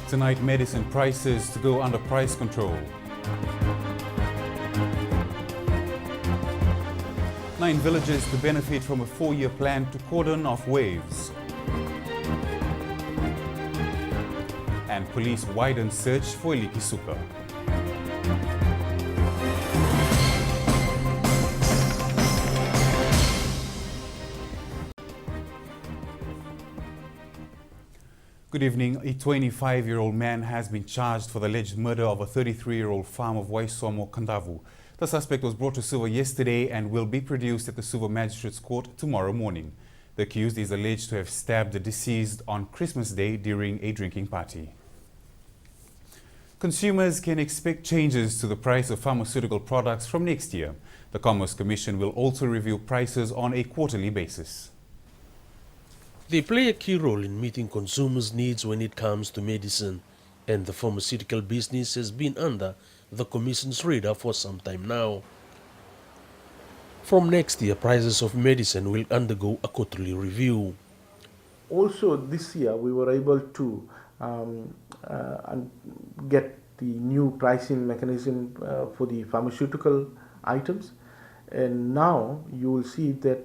Tonight, medicine prices to go under price control. 9 villages to benefit from a 4-year plan to cordon off waves. And police widen search for Ilikisuka. Good evening. A 25-year-old man has been charged for the alleged murder of a 33-year-old farmer of Waisomo, Kandavu. The suspect was brought to Suva yesterday and will be produced at the Suva Magistrates Court tomorrow morning. The accused is alleged to have stabbed the deceased on Christmas Day during a drinking party. Consumers can expect changes to the price of pharmaceutical products from next year. The Commerce Commission will also review prices on a quarterly basis. They play a key role in meeting consumers' needs when it comes to medicine, and the pharmaceutical business has been under the Commission's radar for some time now. From next year, prices of medicine will undergo a quarterly review. Also this year we were able to get the new pricing mechanism for the pharmaceutical items, and now you will see that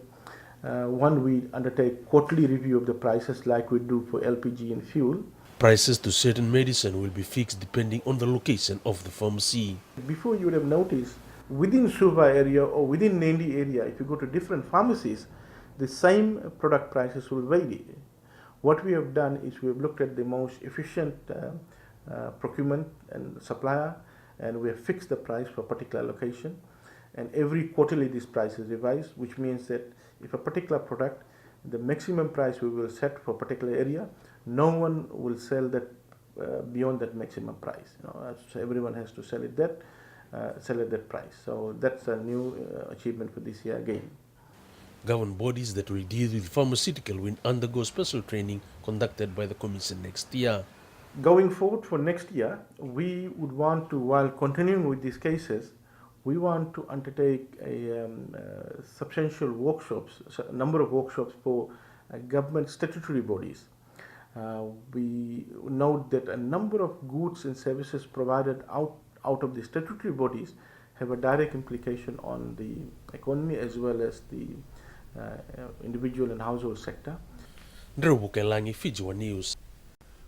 we undertake quarterly review of the prices like we do for LPG and fuel. Prices to certain medicine will be fixed depending on the location of the pharmacy. Before, you would have noticed within Suva area or within Nandi area, if you go to different pharmacies, the same product prices will vary. What we have done is we have looked at the most efficient procurement and supplier, and we have fixed the price for a particular location. And every quarterly this price is revised, which means that if a particular product, the maximum price we will set for a particular area, no one will sell that beyond that maximum price. So everyone has to sell at that price. So that's a new achievement for this year again. Government bodies that will deal with pharmaceutical will undergo special training conducted by the Commission next year. Going forward for next year, we would want to, while continuing with these cases, we want to undertake a substantial workshops, a number of workshops for government statutory bodies. We note that a number of goods and services provided out of the statutory bodies have a direct implication on the economy as well as the individual and household sector. Fiji One News.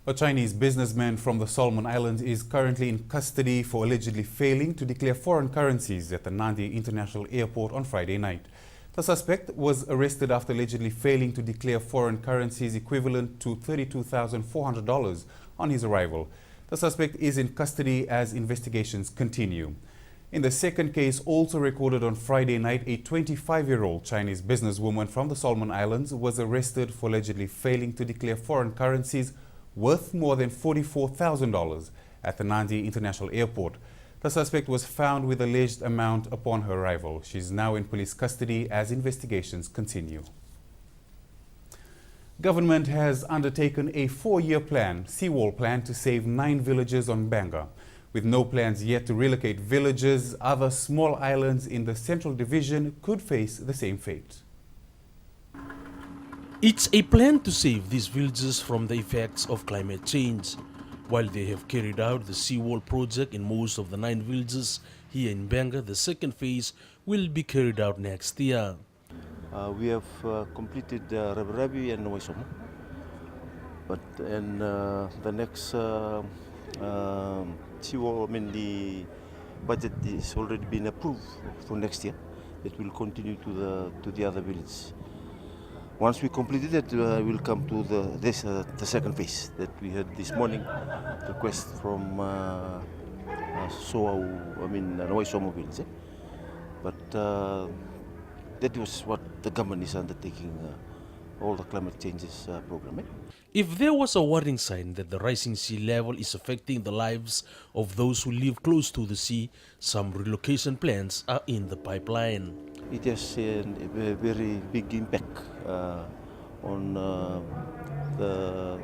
A Chinese businessman from the Solomon Islands is currently in custody for allegedly failing to declare foreign currencies at the Nadi International Airport on Friday night. The suspect was arrested after allegedly failing to declare foreign currencies equivalent to $32,400 on his arrival. The suspect is in custody as investigations continue. In the second case, also recorded on Friday night, a 25-year-old Chinese businesswoman from the Solomon Islands was arrested for allegedly failing to declare foreign currencies worth more than $44,000 at the Nandi International Airport. The suspect was found with the alleged amount upon her arrival. She is now in police custody as investigations continue. Government has undertaken a 4-year seawall plan to save 9 villages on Banga. With no plans yet to relocate villages, other small islands in the Central Division could face the same fate. It's a plan to save these villages from the effects of climate change. While they have carried out the seawall project in most of the 9 villages here in Banga, the second phase will be carried out next year. We have completed Rabi and Waisomo, but the next seawall, the budget is already been approved for next year. It will continue to the other villages. Once we completed it, we'll come to the second phase that we had this morning. Request from Waisomo village. But that was what the government is undertaking, all the climate changes program. If there was a warning sign that the rising sea level is affecting the lives of those who live close to the sea, some relocation plans are in the pipeline. It has a very big impact on the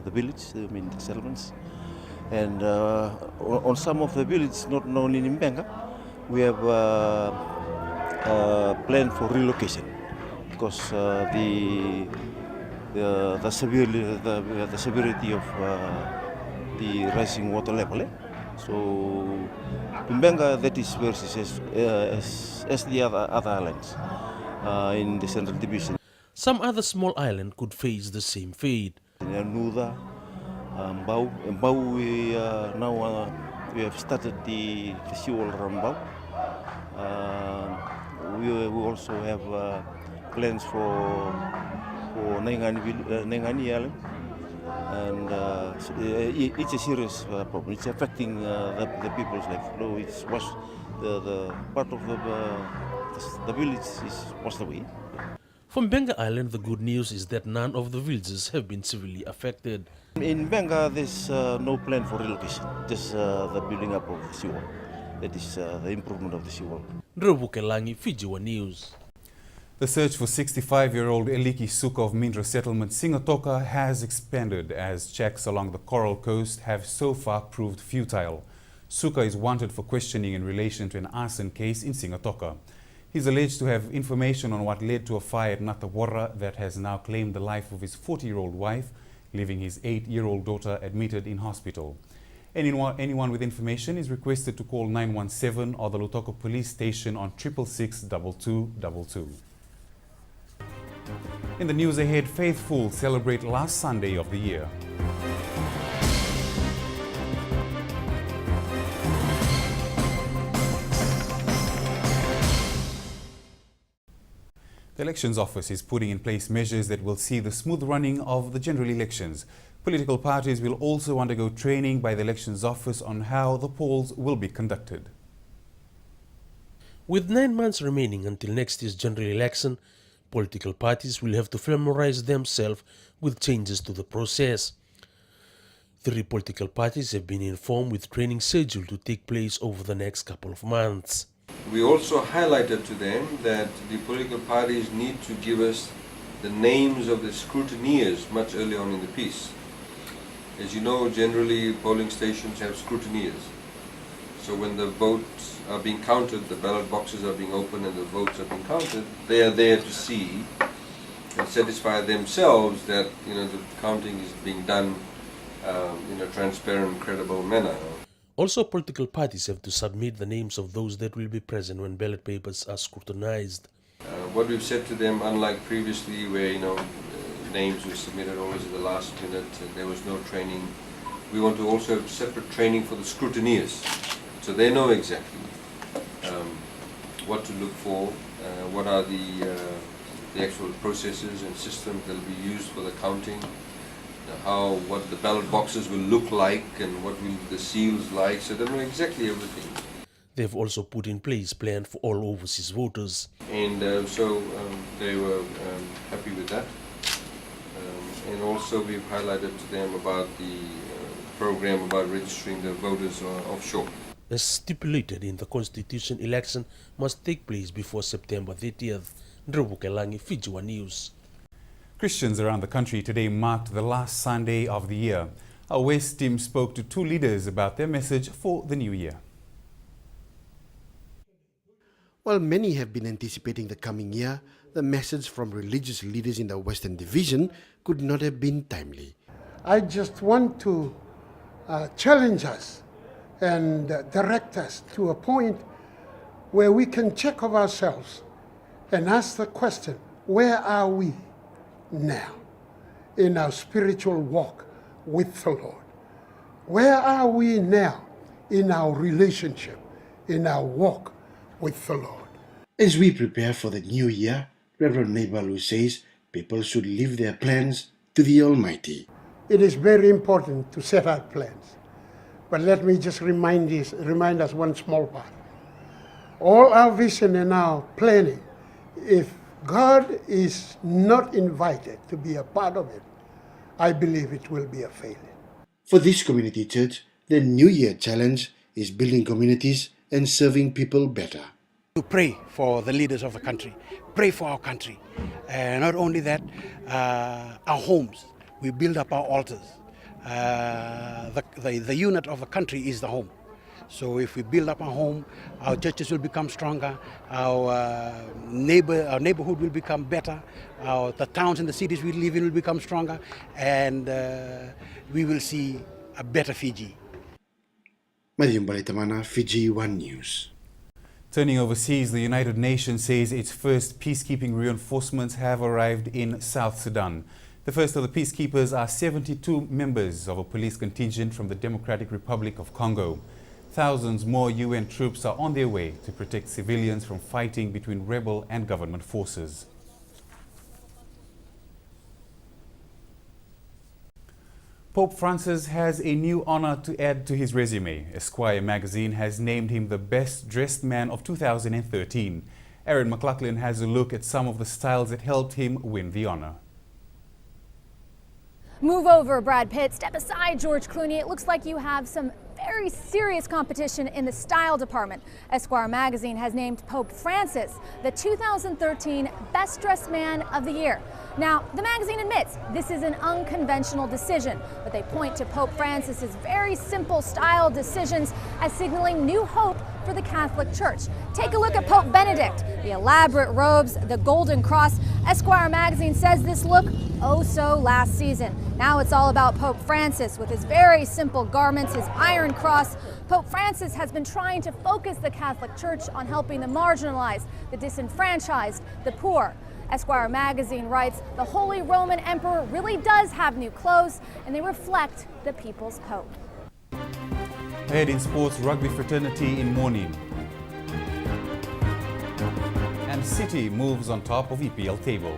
village, the settlements, and on some of the villages, not only in Banga, we have a plan for relocation because the severity of the rising water level. So Pimbenga, that is where she says, as the other islands in the Central Division. Some other small islands could face the same fate. Nuda, Mbau, we now we have started the seawall around Mbau. We also have plans for Nengani Island, and it's a serious problem. It's affecting the people's life. So it's washed, the part of the village is washed away. From Benga Island, the good news is that none of the villages have been severely affected. In Benga, there's no plan for relocation, just the building up of the seawall. That is the improvement of the seawall. Ndrovukelangi, Fiji One News. The search for 65-year-old Eliki Suka of Mindra settlement Singatoka has expanded as checks along the Coral Coast have so far proved futile. Suka is wanted for questioning in relation to an arson case in Singatoka. He is alleged to have information on what led to a fire at Natawara that has now claimed the life of his 40-year-old wife, leaving his 8-year-old daughter admitted in hospital. Anyone with information is requested to call 917 or the Lutoko police station on 666 2222. In the news ahead, faithful celebrate last Sunday of the year. The Elections Office is putting in place measures that will see the smooth running of the general elections. Political parties will also undergo training by the Elections Office on how the polls will be conducted. With 9 months remaining until next year's general election, political parties will have to familiarize themselves with changes to the process. 3 political parties have been informed with training scheduled to take place over the next couple of months. We also highlighted to them that the political parties need to give us the names of the scrutineers much earlier on in the piece. As you know, generally polling stations have scrutineers. So when the votes are being counted, the ballot boxes are being opened and the votes are being counted, they are there to see and satisfy themselves that the counting is being done in a transparent, credible manner. Also, political parties have to submit the names of those that will be present when ballot papers are scrutinized. What we've said to them, unlike previously where names were submitted always at the last minute and there was no training, we want to also have separate training for the scrutineers, so they know exactly what to look for, what are the actual processes and systems that will be used for the counting, what the ballot boxes will look like and what will the seals like, so they know exactly everything. They have also put in place plans for all overseas voters. And so they were happy with that. And also we've highlighted to them about the program about registering the voters offshore. As stipulated in the Constitution, election must take place before September 30th. Ndrovukelangi, Fiji One News. Christians around the country today marked the last Sunday of the year. Our West team spoke to 2 leaders about their message for the new year. While many have been anticipating the coming year, the message from religious leaders in the Western Division could not have been timely. I just want to challenge us and direct us to a point where we can check of ourselves and ask the question, where are we now in our spiritual walk with the Lord? Where are we now in our relationship, in our walk with the Lord? As we prepare for the new year, Reverend Nebalu says people should leave their plans to the Almighty. It is very important to set out plans. But let me just remind us one small part. All our vision and our planning, if God is not invited to be a part of it, I believe it will be a failure. For this community church, the New Year challenge is building communities and serving people better. To pray for the leaders of the country, pray for our country. Not only that, our homes, we build up our altars. The unit of the country is the home. So if we build up our home, our churches will become stronger, our neighborhood will become better, the towns and the cities we live in will become stronger, and we will see a better Fiji. Madiambale Tamana, Fiji One News. Turning overseas, the United Nations says its first peacekeeping reinforcements have arrived in South Sudan. The first of the peacekeepers are 72 members of a police contingent from the Democratic Republic of Congo. Thousands more UN troops are on their way to protect civilians from fighting between rebel and government forces. Pope Francis has a new honor to add to his resume. Esquire magazine has named him the best dressed man of 2013. Aaron McLaughlin has a look at some of the styles that helped him win the honor. Move over, Brad Pitt. Step aside, George Clooney. It looks like you have some very serious competition in the style department. Esquire magazine has named Pope Francis the 2013 Best Dressed Man of the Year. Now, the magazine admits this is an unconventional decision, but they point to Pope Francis's very simple style decisions as signaling new hope for the Catholic Church. Take a look at Pope Benedict, the elaborate robes, the golden cross. Esquire magazine says this look oh so last season. Now it's all about Pope Francis with his very simple garments, his iron cross. Pope Francis has been trying to focus the Catholic Church on helping the marginalized, the disenfranchised, the poor. Esquire magazine writes, the Holy Roman Emperor really does have new clothes, and they reflect the people's Pope. Ahead in sports, rugby fraternity in mourning. And City moves on top of EPL table.